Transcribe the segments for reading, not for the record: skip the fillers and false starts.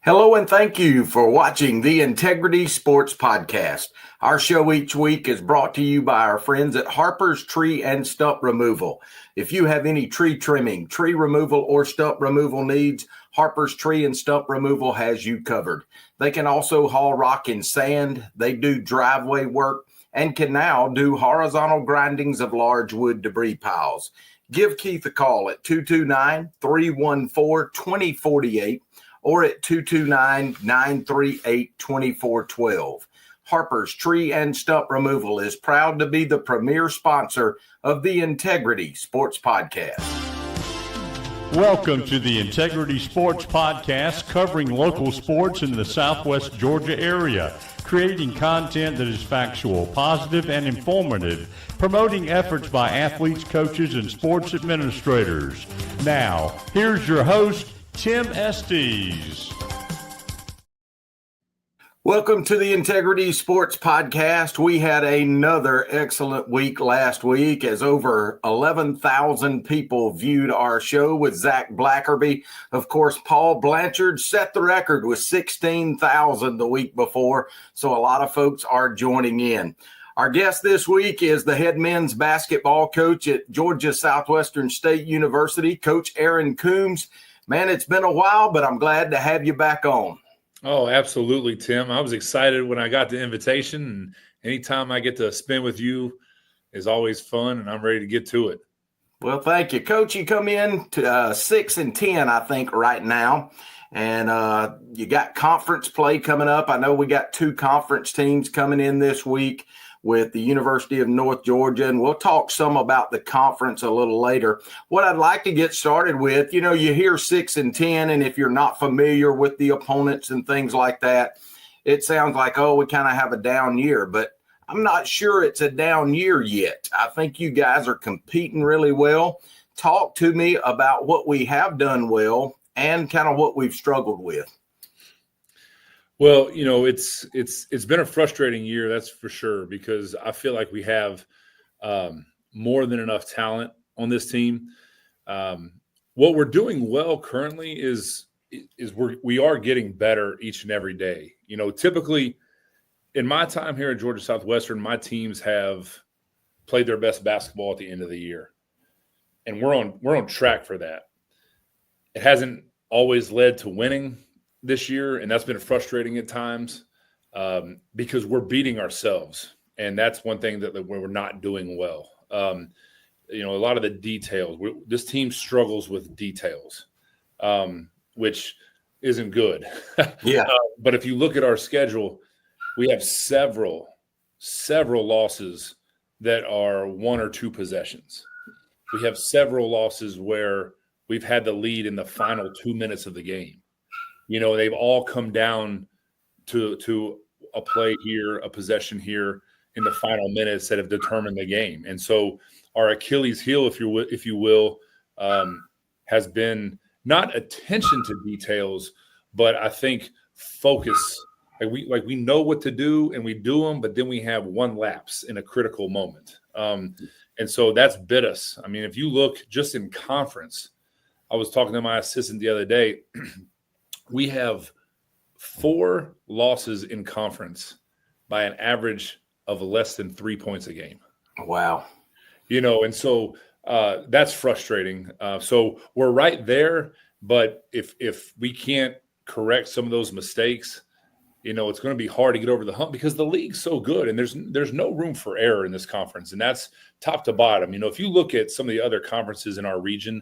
Hello and thank you for watching the Integrity Sports Podcast. Our show each week is brought to you by our friends at Harper's Tree and Stump Removal. If you have any tree trimming, tree removal, or stump removal needs, Harper's Tree and Stump Removal has you covered. They can also haul rock and sand. They do driveway work and can now do horizontal grindings of large wood debris piles. Give Keith a call at 229-314-2048. or at 229-938-2412. Harper's Tree and Stump Removal is proud to be the premier sponsor of the Integrity Sports Podcast. Welcome to the Integrity Sports Podcast, covering local sports in the Southwest Georgia area, creating content that is factual, positive, and informative, promoting efforts by athletes, coaches, and sports administrators. Now, here's your host, Tim Estes. Welcome to the Integrity Sports Podcast. We had another excellent week last week as over 11,000 people viewed our show with Zach Blackerby. Of course, Paul Blanchard set the record with 16,000 the week before, so a lot of folks are joining in. Our guest this week is the head men's basketball coach at Georgia Southwestern State University, Coach Aaron Coombs. Man, it's been a while, but I'm glad to have you back on. Oh, absolutely, Tim. I was excited when I got the invitation, and anytime I get to spend with you is always fun, and I'm ready to get to it. Well, thank you. Coach, you come in to 6-10, I think, right now, and you got conference play coming up. I know we got two conference teams coming in this week with the University of North Georgia, and we'll talk some about the conference a little later. What I'd like to get started with, you hear 6-10, and if you're not familiar with the opponents and things like that, it sounds like, we kind of have a down year, but I'm not sure it's a down year yet. I think you guys are competing really well. Talk to me about what we have done well and kind of what we've struggled with. Well, it's been a frustrating year, that's for sure, because I feel like we have more than enough talent on this team. What we're doing well currently is we are getting better each and every day. Typically in my time here at Georgia Southwestern, my teams have played their best basketball at the end of the year, and we're on track for that. It hasn't always led to winning this year, and that's been frustrating at times because we're beating ourselves, and that's one thing that we're not doing well. A lot of the details. This team struggles with details, which isn't good. Yeah. But if you look at our schedule, we have several losses that are one or two possessions. We have several losses where we've had the lead in the final 2 minutes of the game. They've all come down to a play here, a possession here in the final minutes that have determined the game. And so our Achilles heel, if you will, has been not attention to details, but I think focus. We know what to do and we do them, but then we have one lapse in a critical moment. And so that's bit us. I mean, if you look just in conference, I was talking to my assistant the other day. We have 4 losses in conference by an average of less than 3 points a game. Wow. And so that's frustrating. So we're right there, but if we can't correct some of those mistakes, it's going to be hard to get over the hump because the league's so good and there's no room for error in this conference, and that's top to bottom. If you look at some of the other conferences in our region,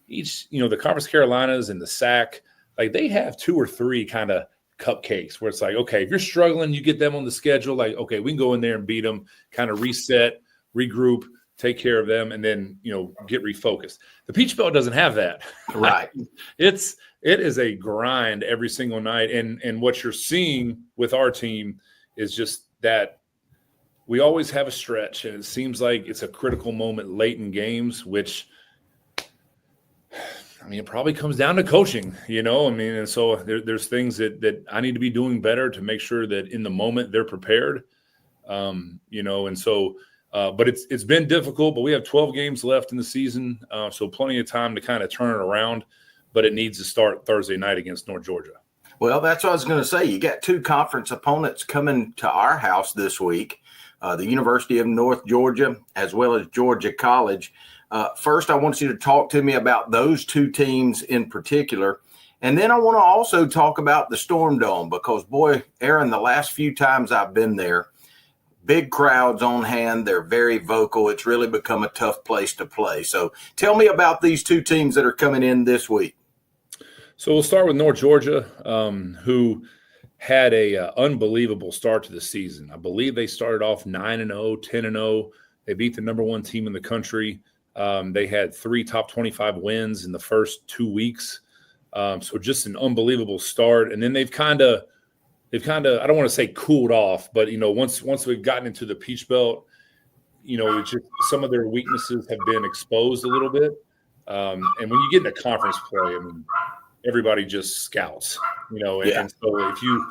the Conference Carolinas and the SAC, they have 2 or 3 kind of cupcakes where it's like, okay, if you're struggling, you get them on the schedule. Okay, we can go in there and beat them, kind of reset, regroup, take care of them, and then, get refocused. The Peach Belt doesn't have that. Right. It is a grind every single night. And what you're seeing with our team is just that we always have a stretch, and it seems like it's a critical moment late in games, which – it probably comes down to coaching, and so there's things that I need to be doing better to make sure that in the moment they're prepared, and so, but it's been difficult, but we have 12 games left in the season. So plenty of time to kind of turn it around, but it needs to start Thursday night against North Georgia. Well, that's what I was going to say. You got two conference opponents coming to our house this week, the University of North Georgia as well as Georgia College. First, I want you to talk to me about those two teams in particular. And then I want to also talk about the Storm Dome because, boy, Aaron, the last few times I've been there, big crowds on hand. They're very vocal. It's really become a tough place to play. So tell me about these two teams that are coming in this week. So we'll start with North Georgia, who had a unbelievable start to the season. I believe they started off 9-0, 10-0. They beat the number one team in the country. They had 3 top 25 wins in the first 2 weeks. So just an unbelievable start. And then they've kind of, I don't want to say cooled off, but, once we've gotten into the Peach Belt, it's just some of their weaknesses have been exposed a little bit. And when you get into conference play, everybody just scouts, and so if you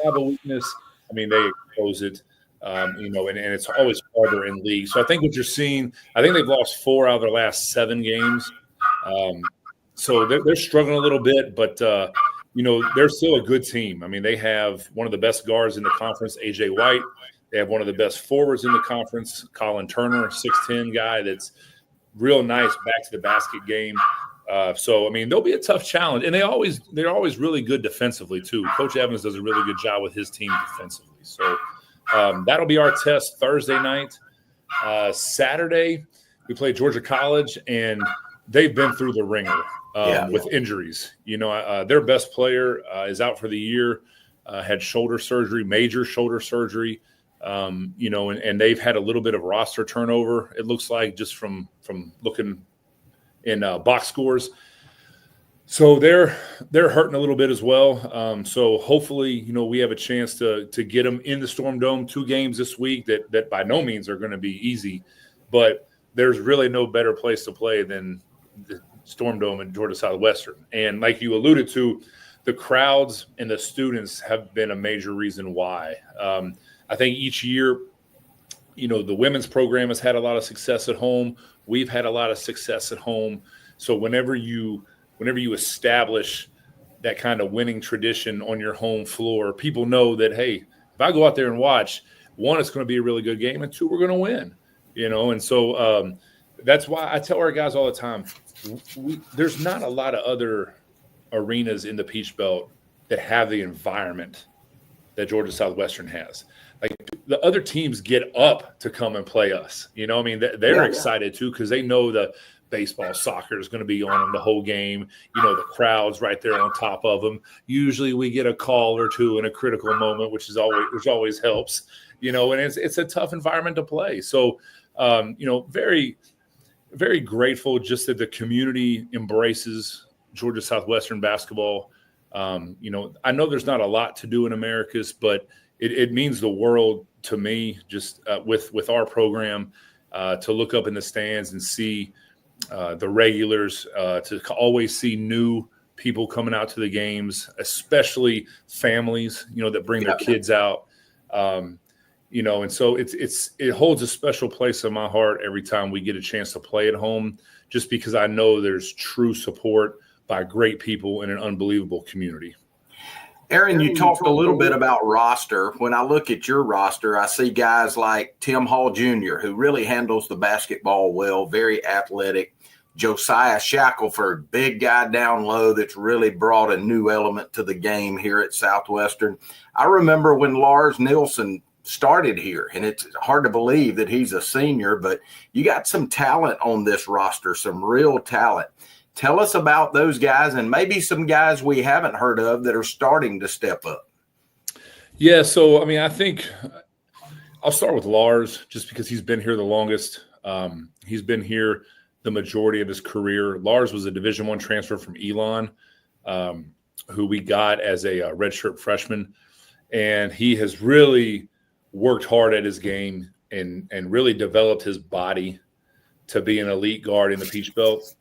have a weakness, they expose it, and it's always harder in league. So I think what you're seeing, I think they've lost 4 out of their last 7 games. So they're struggling a little bit, but they're still a good team. They have one of the best guards in the conference, AJ White. They have one of the best forwards in the conference, Colin Turner, 6'10" guy that's real nice back to the basket game. So there'll be a tough challenge, and they're always really good defensively too. Coach Evans does a really good job with his team defensively. So that'll be our test Thursday night. Saturday we play Georgia College, and they've been through the ringer with injuries. Their best player is out for the year, had shoulder surgery, major shoulder surgery. And they've had a little bit of roster turnover. It looks like just from looking in box scores. So they're hurting a little bit as well. So hopefully, we have a chance to get them in the Storm Dome. 2 games this week that by no means are going to be easy, but there's really no better place to play than the Storm Dome in Georgia Southwestern. And like you alluded to, the crowds and the students have been a major reason why. I think each year, the women's program has had a lot of success at home. We've had a lot of success at home. So whenever you establish that kind of winning tradition on your home floor, people know that, hey, if I go out there and watch, 1, it's going to be a really good game, and 2, we're going to win. And so that's why I tell our guys all the time, there's not a lot of other arenas in the Peach Belt that have the environment that Georgia Southwestern has. Like, the other teams get up to come and play us. They're excited too, because they know the baseball, soccer is going to be on them the whole game. The crowd's right there on top of them. Usually we get a call or two in a critical moment, which always helps. And it's a tough environment to play. So, very, very grateful just that the community embraces Georgia Southwestern basketball. I know there's not a lot to do in Americas, but it means the world to me, just with our program, to look up in the stands and see the regulars, to always see new people coming out to the games, especially families, that bring their kids out. And so it holds a special place in my heart every time we get a chance to play at home, just because I know there's true support by great people in an unbelievable community. Aaron, you talked a little bit about roster. When I look at your roster, I see guys like Tim Hall Jr., who really handles the basketball well, very athletic. Josiah Shackelford, big guy down low that's really brought a new element to the game here at Southwestern. I remember when Lars Nilsson started here, and it's hard to believe that he's a senior, but you got some talent on this roster, some real talent. Tell us about those guys and maybe some guys we haven't heard of that are starting to step up. Yeah, so, I think I'll start with Lars just because he's been here the longest. He's been here the majority of his career. Lars was a Division I transfer from Elon, who we got as a redshirt freshman. And he has really worked hard at his game and really developed his body to be an elite guard in the Peach Belt.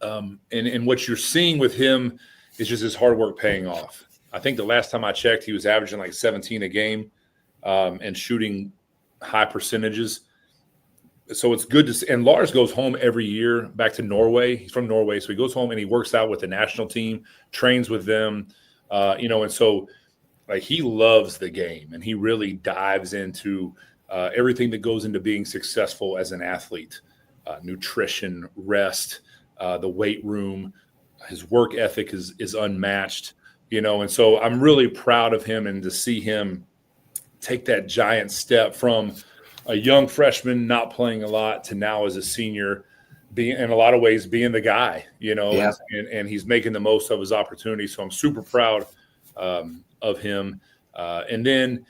And what you're seeing with him is just his hard work paying off. I think the last time I checked, he was averaging like 17 a game and shooting high percentages. So it's good to see. And Lars goes home every year back to Norway. He's from Norway. So he goes home and he works out with the national team, trains with them. And so like he loves the game and he really dives into everything that goes into being successful as an athlete, nutrition, rest, the weight room. His work ethic is unmatched, and so I'm really proud of him and to see him take that giant step from a young freshman not playing a lot to now as a senior being in a lot of ways being the guy, Yeah. and he's making the most of his opportunity. So I'm super proud of him. And then,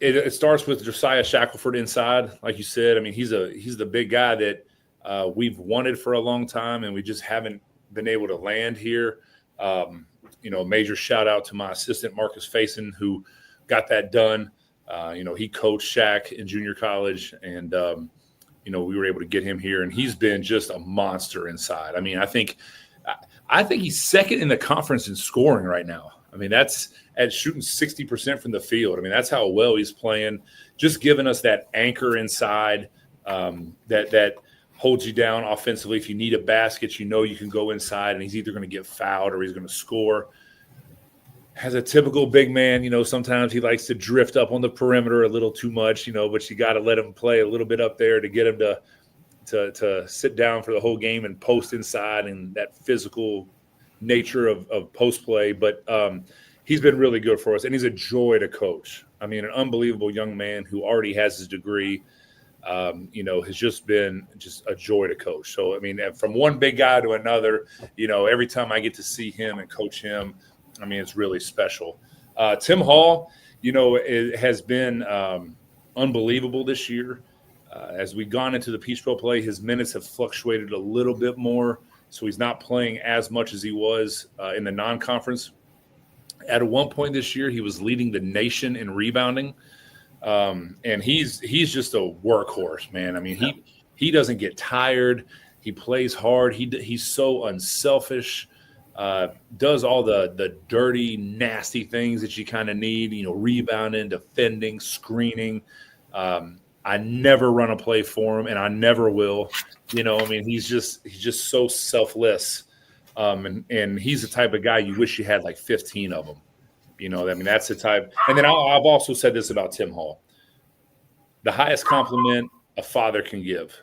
it starts with Josiah Shackelford inside, like you said. I mean, he's the big guy that we've wanted for a long time, and we just haven't been able to land here. Major shout out to my assistant Marcus Faison, who got that done. He coached Shaq in junior college, and we were able to get him here, and he's been just a monster inside. I mean, I think he's second in the conference in scoring right now. I mean, that's at shooting 60% from the field. I mean, that's how well he's playing, just giving us that anchor inside that holds you down offensively. If you need a basket, you can go inside, and he's either going to get fouled or he's going to score. Has a typical big man, sometimes he likes to drift up on the perimeter a little too much, but you got to let him play a little bit up there to get him to sit down for the whole game and post inside and that physical nature of post play. But he's been really good for us, and he's a joy to coach. I mean, an unbelievable young man who already has his degree, has just been a joy to coach. So, I mean, from one big guy to another, every time I get to see him and coach him, I mean, it's really special. Tim Hall, it has been unbelievable this year. As we've gone into the Peach Bowl play, his minutes have fluctuated a little bit more, so he's not playing as much as he was in the non-conference. At one point this year, he was leading the nation in rebounding, and he's just a workhorse, man. I mean, he doesn't get tired. He plays hard. He's so unselfish. Does all the dirty, nasty things that you kind of need, rebounding, defending, screening. I never run a play for him, and I never will. He's just so selfless. And he's the type of guy you wish you had like 15 of them. That's the type. And then I've also said this about Tim Hall. The highest compliment a father can give.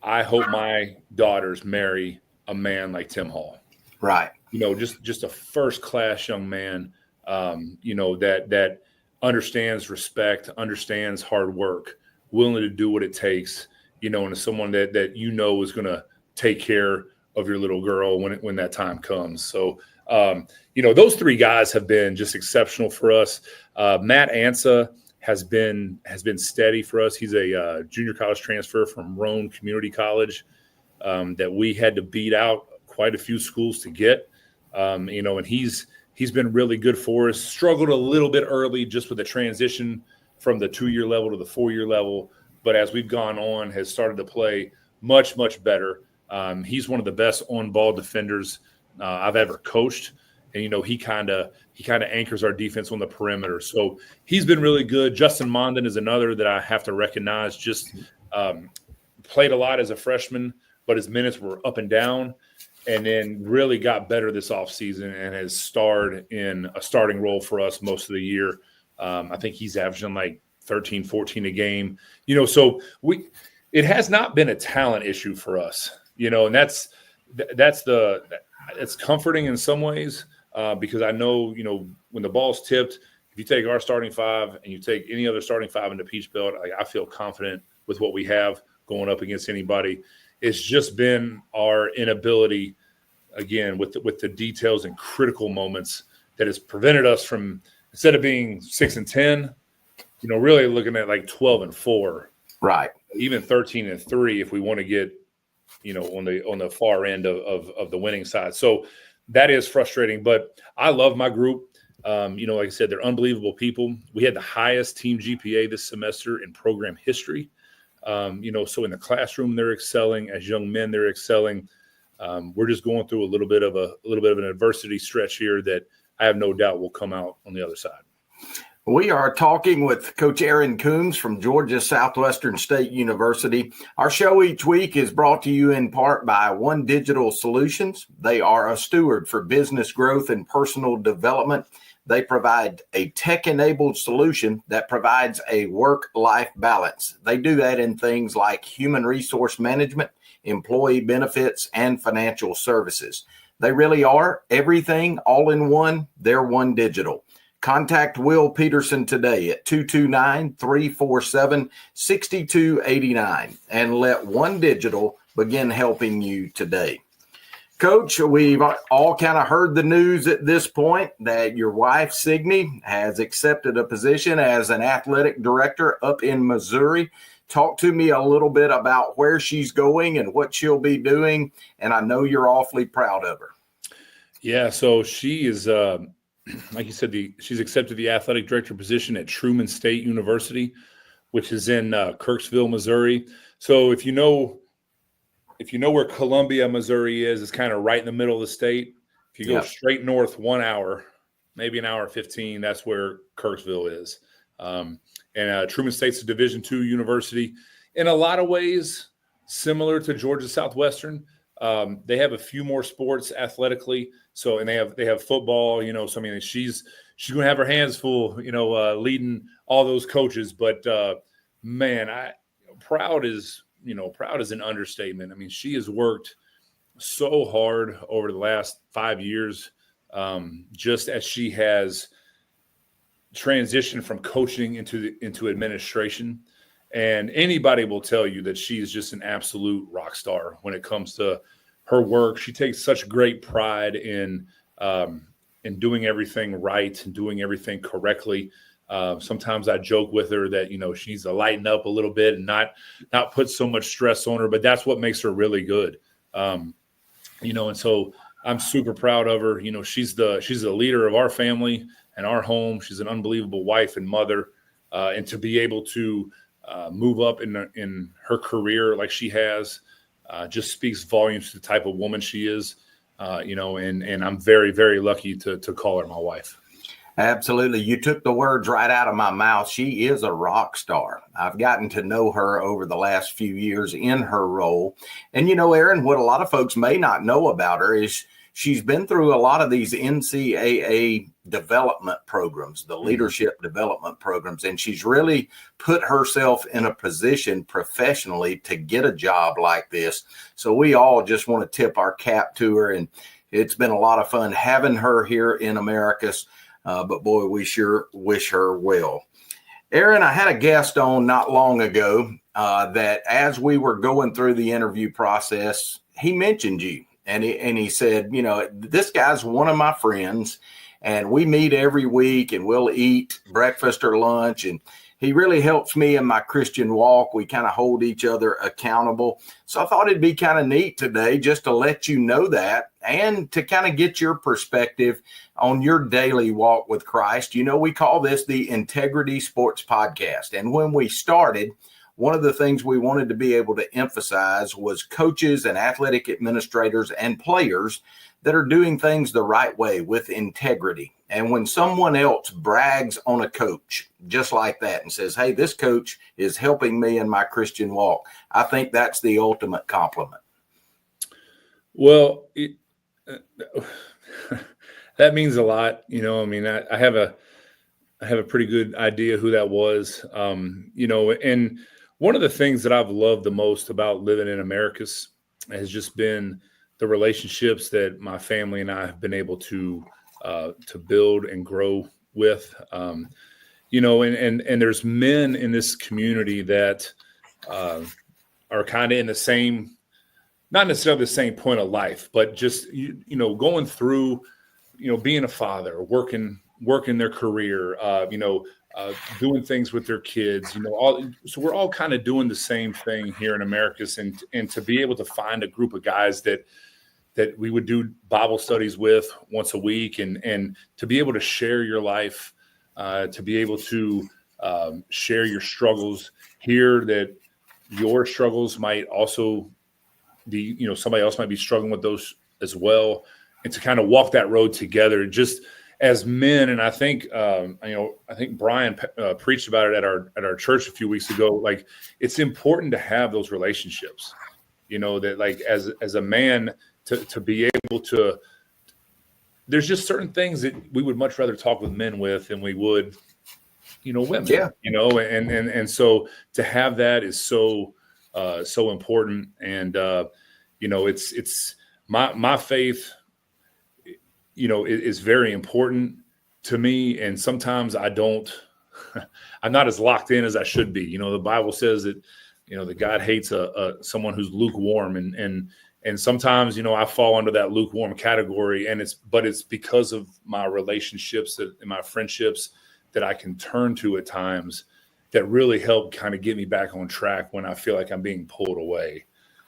I hope my daughters marry a man like Tim Hall. Right. Just a first-class young man, that understands respect, understands hard work, willing to do what it takes, and is someone that is going to take care of your little girl when that time comes. So, those three guys have been just exceptional for us. Matt Ansa has been steady for us. He's a junior college transfer from Roane Community College that we had to beat out quite a few schools to get, and he's been really good for us. Struggled a little bit early just with the transition from the 2-year level to the 4-year level, but as we've gone on, has started to play much, much better. He's one of the best on-ball defenders I've ever coached, and he kind of anchors our defense on the perimeter. So he's been really good. Justin Mondin is another that I have to recognize. Just played a lot as a freshman, but his minutes were up and down, and then really got better this offseason and has starred in a starting role for us most of the year. I think he's averaging like 13, 14 a game. So it has not been a talent issue for us, and it's comforting in some ways because I know, when the ball's tipped, if you take our starting five and you take any other starting five in the Peach Belt, I feel confident with what we have going up against anybody. It's just been our inability, again, with the details and critical moments that has prevented us from, instead of being 6-10, really looking at like 12-4, right? Even 13-3 if we want to get, on the far end of the winning side. So that is frustrating, but I love my group. Like I said, they're unbelievable people. We had the highest team GPA this semester in program history. So in the classroom, they're excelling. As young men, they're excelling. We're just going through a little bit of an adversity stretch here that I have no doubt will come out on the other side. We are talking with Coach Aaron Coombs from Georgia Southwestern State University. Our show each week is brought to you in part by One Digital Solutions. They are a steward for business growth and personal development. They provide a tech-enabled solution that provides a work-life balance. They do that in things like human resource management, employee benefits, and financial services. They really are everything all in one. They're One Digital. Contact Will Peterson today at 229-347-6289 and let One Digital begin helping you today. Coach, we've all kind of heard the news at this point that your wife, Signe, has accepted a position as an athletic director up in Missouri. Talk to me a little bit about where she's going and what she'll be doing, and I know you're awfully proud of her. Yeah, so she is like you said, she's accepted the athletic director position at Truman State University, which is in Kirksville, Missouri. So if you know where Columbia, Missouri is, it's kind of right in the middle of the state. If you go straight north 1 hour, maybe an hour 15, that's where Kirksville is. And Truman State's a Division II university. In a lot of ways, similar to Georgia Southwestern. They have a few more sports athletically. So, and they have football, so I mean, she's going to have her hands full, leading all those coaches, but, man, proud is an understatement. I mean, she has worked so hard over the last 5 years, just as she has transitioned from coaching into administration. And anybody will tell you that she is just an absolute rock star when it comes to her work. She takes such great pride in doing everything right and doing everything correctly. Sometimes I joke with her that, she needs to lighten up a little bit and not put so much stress on her, but that's what makes her really good. And so I'm super proud of her. She's the leader of our family and our home. She's an unbelievable wife and mother. And to be able to move up in her career like she has, just speaks volumes to the type of woman she is, and I'm very, very lucky to call her my wife. Absolutely. You took the words right out of my mouth. She is a rock star. I've gotten to know her over the last few years in her role. And, Aaron, what a lot of folks may not know about her is she's been through a lot of these NCAA development programs, the leadership development programs, and she's really put herself in a position professionally to get a job like this. So we all just want to tip our cap to her, and it's been a lot of fun having her here in Americus. But boy, we sure wish her well. Aaron, I had a guest on not long ago that as we were going through the interview process, he mentioned you. And he said, this guy's one of my friends, and we meet every week, and we'll eat breakfast or lunch. And he really helps me in my Christian walk. We kind of hold each other accountable. So I thought it'd be kind of neat today just to let you know that and to kind of get your perspective on your daily walk with Christ. We call this the Integrity Sports Podcast. And when we started, one of the things we wanted to be able to emphasize was coaches and athletic administrators and players that are doing things the right way with integrity. And when someone else brags on a coach just like that and says, hey, this coach is helping me in my Christian walk, I think that's the ultimate compliment. Well, that means a lot. I have a pretty good idea who that was, and one of the things that I've loved the most about living in Americus has just been the relationships that my family and I have been able to build and grow with. And there's men in this community that are kind of in the same, not necessarily the same point of life, but just going through, being a father, working their career, doing things with their kids, so we're all kind of doing the same thing here in Americus, and to be able to find a group of guys that we would do Bible studies with once a week, and to be able to share your life, to be able to share your struggles, hear that your struggles might also be, somebody else might be struggling with those as well, and to kind of walk that road together. as men, and I think I think Brian preached about it at our church a few weeks ago. Like, it's important to have those relationships. That like as a man to be able to. There's just certain things that we would much rather talk with men with than we would, women. Yeah. And so to have that is so important. And it's my faith. Is very important to me. And sometimes I'm not as locked in as I should be. The Bible says that, that God hates someone who's lukewarm. And sometimes, I fall under that lukewarm category, but it's because of my relationships and my friendships that I can turn to at times that really help kind of get me back on track when I feel like I'm being pulled away,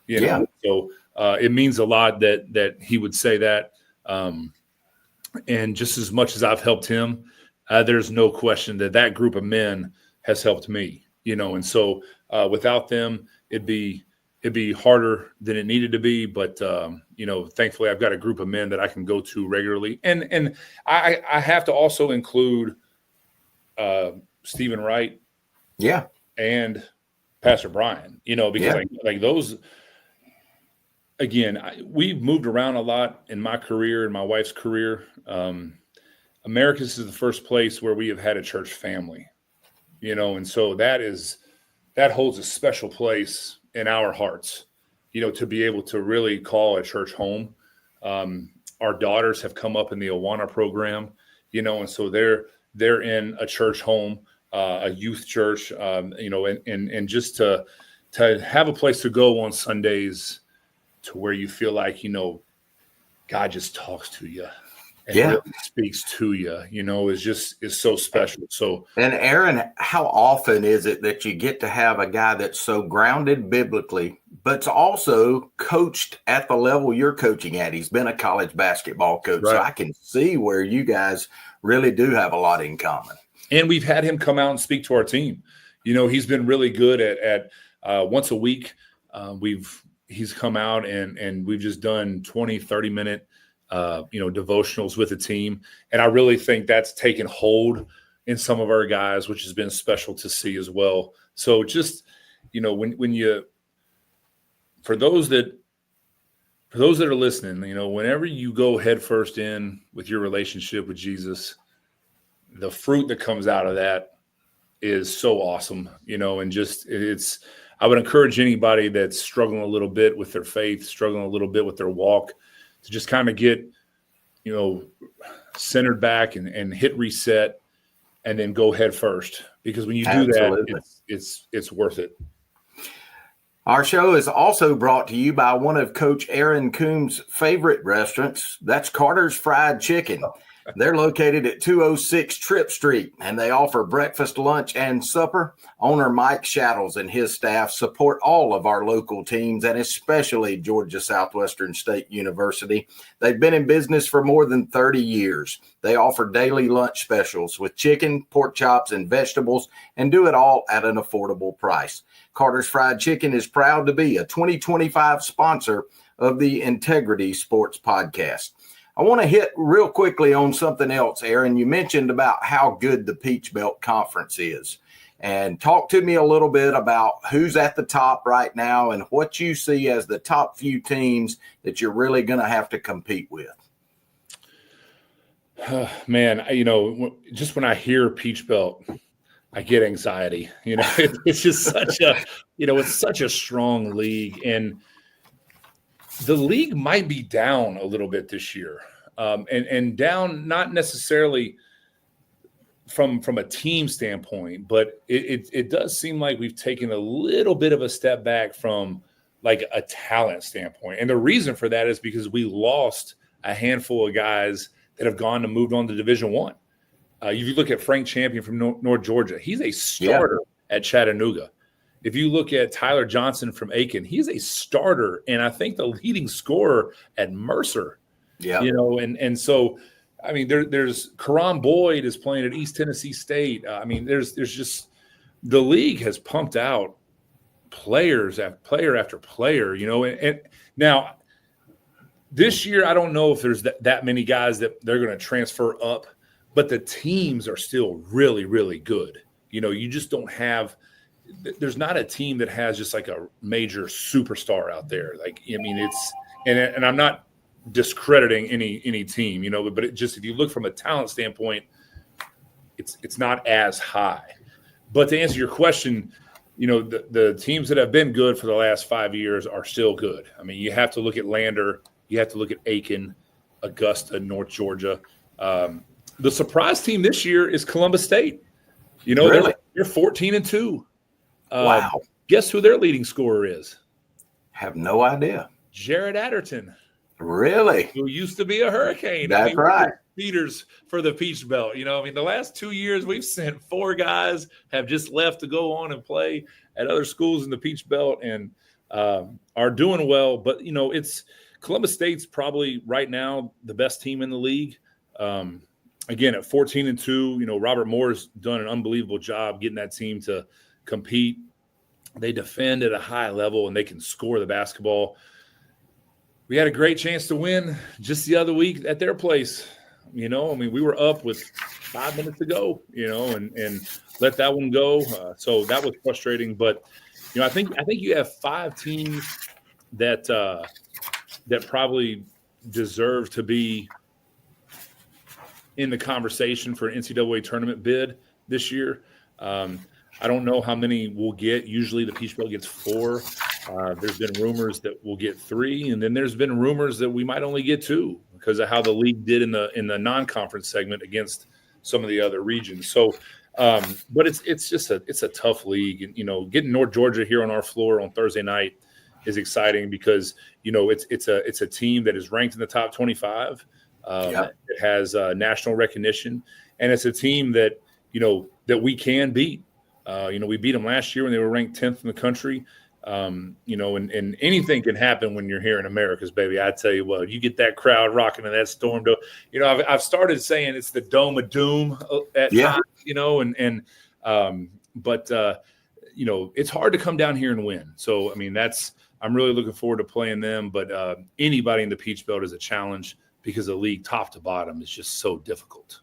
Yeah. So it means a lot that he would say that. And just as much as I've helped him, there's no question that group of men has helped me, and so without them, it'd be harder than it needed to be. But, thankfully I've got a group of men that I can go to regularly. And I have to also include Stephen Wright. Yeah. And Pastor Brian, because like those, again, we've moved around a lot in my career and my wife's career. Americus is the first place where we have had a church family, and so that holds a special place in our hearts, to be able to really call a church home. Our daughters have come up in the Awana program, and so they're in a church home, a youth church, and just to have a place to go on Sundays to where you feel like, God just talks to you and really speaks to you, is so special. So, and Aaron, how often is it that you get to have a guy that's so grounded biblically, but's also coached at the level you're coaching at? He's been a college basketball coach. Right. So I can see where you guys really do have a lot in common. And we've had him come out and speak to our team. He's been really good at once a week. He's come out and we've just done 20, 30-minute devotionals with the team. And I really think that's taken hold in some of our guys, which has been special to see as well. So just, for those that are listening, whenever you go headfirst in with your relationship with Jesus, the fruit that comes out of that is so awesome, and just I would encourage anybody that's struggling a little bit with their faith, struggling a little bit with their walk, to just kind of get, centered back and hit reset and then go head first. Because when you do that, it's worth it. Our show is also brought to you by one of Coach Aaron Coombs' favorite restaurants. That's Carter's Fried Chicken. They're located at 206 Tripp Street, and they offer breakfast, lunch, and supper. Owner Mike Shaddles and his staff support all of our local teams, and especially Georgia Southwestern State University. They've been in business for more than 30 years. They offer daily lunch specials with chicken, pork chops, and vegetables, and do it all at an affordable price. Carter's Fried Chicken is proud to be a 2025 sponsor of the Integrity Sports Podcast. I want to hit real quickly on something else, Aaron. You mentioned about how good the Peach Belt Conference is. And talk to me a little bit about who's at the top right now and what you see as the top few teams that you're really going to have to compete with. Man, just when I hear Peach Belt, I get anxiety. It's just such a, it's such a strong league. And the league might be down a little bit this year, and down not necessarily from a team standpoint, but it does seem like we've taken a little bit of a step back from like a talent standpoint. And the reason for that is because we lost a handful of guys that have moved on to Division I. If you look at Frank Champion from North Georgia, he's a starter at Chattanooga. If you look at Tyler Johnson from Aiken, he's a starter, and I think the leading scorer at Mercer. Yeah, and so, I mean, there's Karan Boyd is playing at East Tennessee State. There's just the league has pumped out player after player. And now this year I don't know if there's that many guys that they're going to transfer up but the teams are still really, really good. You just don't have – there's not a team that has just like a major superstar out there. Like, I mean, it's – and I'm not discrediting any team, but it just – if you look from a talent standpoint, it's not as high. But to answer your question, the teams that have been good for the last 5 years are still good. I mean, you have to look at Lander. You have to look at Aiken, Augusta, North Georgia. The surprise team this year is Columbus State. Really? They're 14-2. Wow. Guess who their leading scorer is? Have no idea. Jared Adderton. Really? Who used to be a Hurricane. That's right. Leaders for the Peach Belt. The last 2 years we've sent 4 guys have just left to go on and play at other schools in the Peach Belt and are doing well. But, it's Columbus State's probably right now the best team in the league. Again, at 14-2, Robert Moore's done an unbelievable job getting that team to compete. They defend at a high level and they can score the basketball. We had a great chance to win just the other week at their place. We were up with 5 minutes to go, and let that one go. So that was frustrating. But, I think you have 5 teams that probably deserve to be in the conversation for an NCAA tournament bid this year. I don't know how many we'll get. Usually the Peach Belt gets 4. There's been rumors that we'll get 3, and then there's been rumors that we might only get 2 because of how the league did in the non-conference segment against some of the other regions. So, but it's a tough league, and getting North Georgia here on our floor on Thursday night is exciting because it's a team that is ranked in the top 25. It has national recognition, and it's a team that that we can beat. We beat them last year when they were ranked 10th in the country. And anything can happen when you're here in America's, baby. I tell you what, you get that crowd rocking in that Storm Dome. I've started saying it's the Dome of Doom at times, but it's hard to come down here and win. So, I'm really looking forward to playing them, but anybody in the Peach Belt is a challenge because the league top to bottom is just so difficult.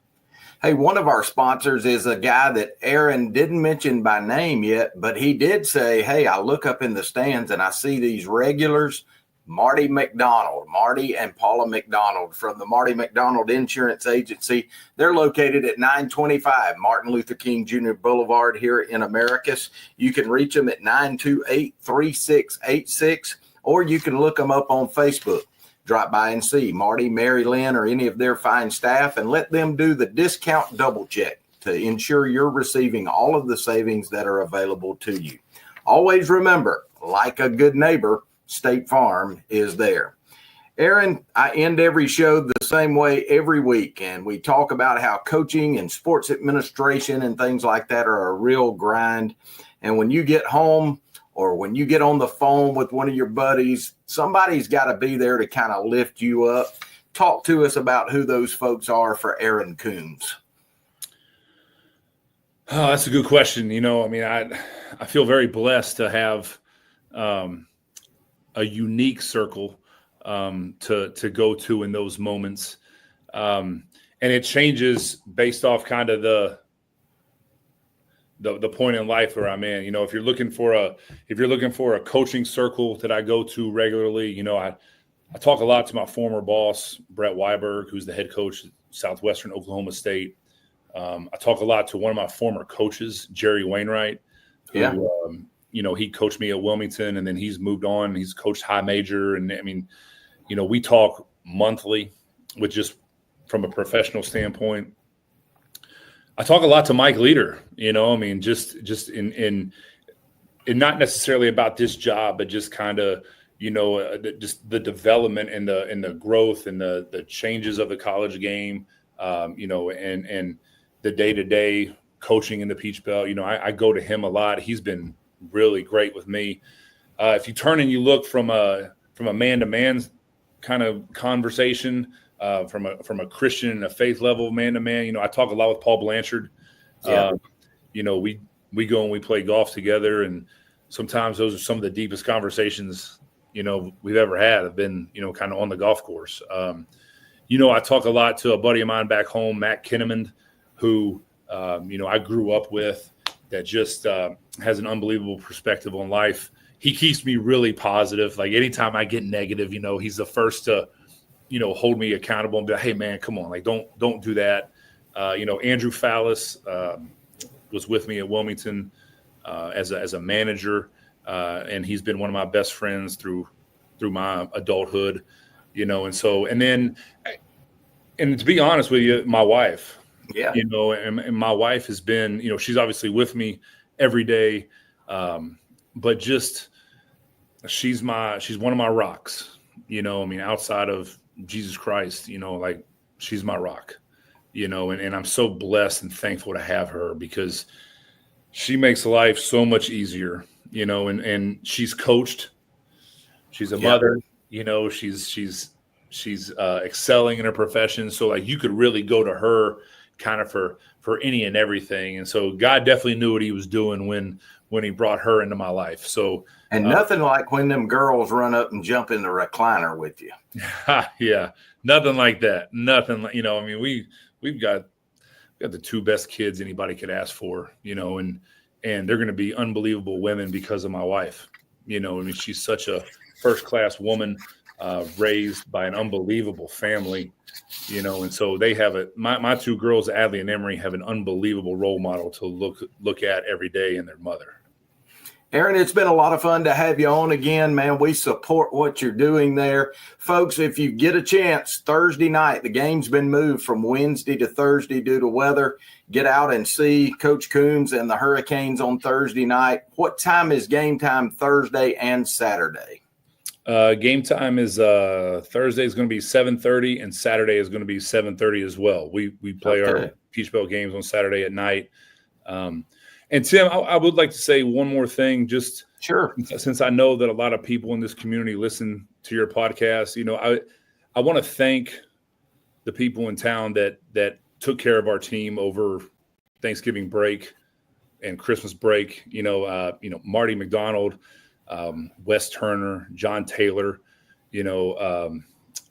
Hey, one of our sponsors is a guy that Aaron didn't mention by name yet, but he did say, hey, I look up in the stands and I see these regulars, Marty and Paula McDonald from the Marty McDonald Insurance Agency. They're located at 925 Martin Luther King Jr. Boulevard here in Americus. You can reach them at 928-3686, or you can look them up on Facebook. Drop by and see Marty, Mary Lynn, or any of their fine staff and let them do the discount double check to ensure you're receiving all of the savings that are available to you. Always remember, like a good neighbor, State Farm is there. Aaron, I end every show the same way every week, and we talk about how coaching and sports administration and things like that are a real grind. And when you get home, or when you get on the phone with one of your buddies, somebody's got to be there to kind of lift you up. Talk to us about who those folks are for Aaron Coombs. Oh, that's a good question. I feel very blessed to have a unique circle to go to in those moments. And it changes based off kind of the point in life where I'm in. If you're looking for a coaching circle that I go to regularly, I talk a lot to my former boss, Brett Weiberg, who's the head coach at Southwestern Oklahoma State. I talk a lot to one of my former coaches, Jerry Wainwright, who, he coached me at Wilmington and then he's moved on. He's coached high major. And we talk monthly with just from a professional standpoint. I talk a lot to Mike Leader, just in not necessarily about this job, but just kind of, just the development and the growth and the changes of the college game, and the day-to-day coaching in the Peach Belt. I go to him a lot. He's been really great with me. If you turn and you look from a man-to-man kind of conversation, from a Christian and a faith level man to man, I talk a lot with Paul Blanchard. We go and we play golf together, and sometimes those are some of the deepest conversations we've ever had. Have been kind of on the golf course. I talk a lot to a buddy of mine back home, Matt Kinnaman, who, I grew up with, that just has an unbelievable perspective on life. He keeps me really positive. Like anytime I get negative, he's the first to, hold me accountable and be like, hey man, come on, like don't do that. Andrew Fallis was with me at Wilmington as a manager, and he's been one of my best friends through my adulthood, and to be honest with you, my wife, and my wife has been, she's obviously with me every day, but just she's one of my rocks, outside of Jesus Christ, like she's my rock, and I'm so blessed and thankful to have her because she makes life so much easier, and she's coached. She's a mother, she's excelling in her profession. So like you could really go to her kind of for any and everything. And so God definitely knew what he was doing when he brought her into my life. So, and nothing like when them girls run up and jump in the recliner with you. Yeah, nothing like that. Nothing like, we've got the two best kids anybody could ask for, and they're going to be unbelievable women because of my wife. She's such a first-class woman, raised by an unbelievable family, and so they have my two girls, Adley and Emery, have an unbelievable role model to look at every day in their mother. Aaron, it's been a lot of fun to have you on again, man. We support what you're doing there. Folks, if you get a chance, Thursday night, the game's been moved from Wednesday to Thursday due to weather. Get out and see Coach Coombs and the Hurricanes on Thursday night. What time is game time Thursday and Saturday? Game time is Thursday is going to be 7:30 and Saturday is going to be 7:30 as well. We play our Peach Belt games on Saturday at night. And Tim, I would like to say one more thing, just sure, since I know that a lot of people in this community listen to your podcast. I want to thank the people in town that took care of our team over Thanksgiving break and Christmas break. Marty McDonald, Wes Turner, John Taylor,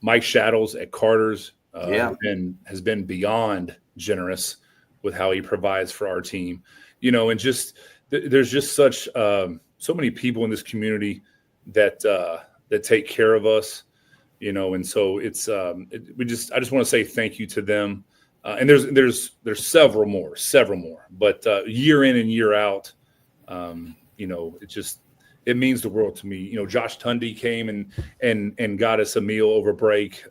Mike Shadows at Carter's has been beyond generous with how he provides for our team. And just there's just such so many people in this community that take care of us, and so it's I just want to say thank you to them. And there's several more, but year in and year out, it means the world to me. Josh Tunde came and got us a meal over break,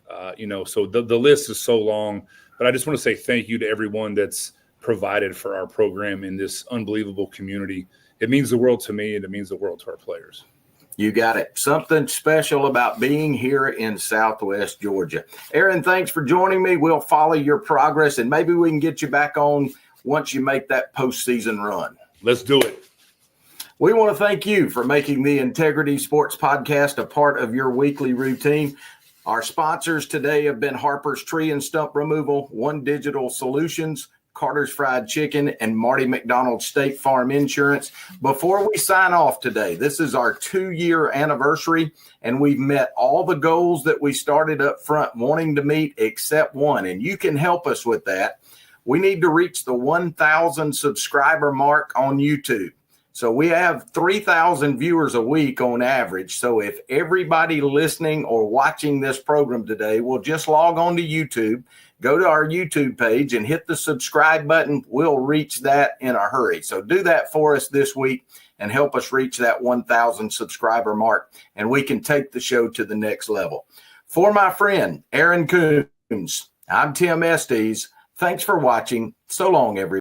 so the list is so long, but I just want to say thank you to everyone that's provided for our program in this unbelievable community. It means the world to me, and it means the world to our players. You got it. Something special about being here in Southwest Georgia. Aaron, thanks for joining me. We'll follow your progress, and maybe we can get you back on once you make that postseason run. Let's do it. We want to thank you for making the Integrity Sports Podcast a part of your weekly routine. Our sponsors today have been Harper's Tree and Stump Removal, One Digital Solutions, Carter's Fried Chicken, and Marty McDonald State Farm Insurance. Before we sign off today, this is our 2-year anniversary, and we've met all the goals that we started up front wanting to meet except one, and you can help us with that. We need to reach the 1,000 subscriber mark on YouTube. So we have 3,000 viewers a week on average. So if everybody listening or watching this program today will just log on to YouTube, go to our YouTube page and hit the subscribe button, we'll reach that in a hurry. So do that for us this week and help us reach that 1,000 subscriber mark, and we can take the show to the next level. For my friend, Aaron Coombs, I'm Tim Estes. Thanks for watching. So long, everyone.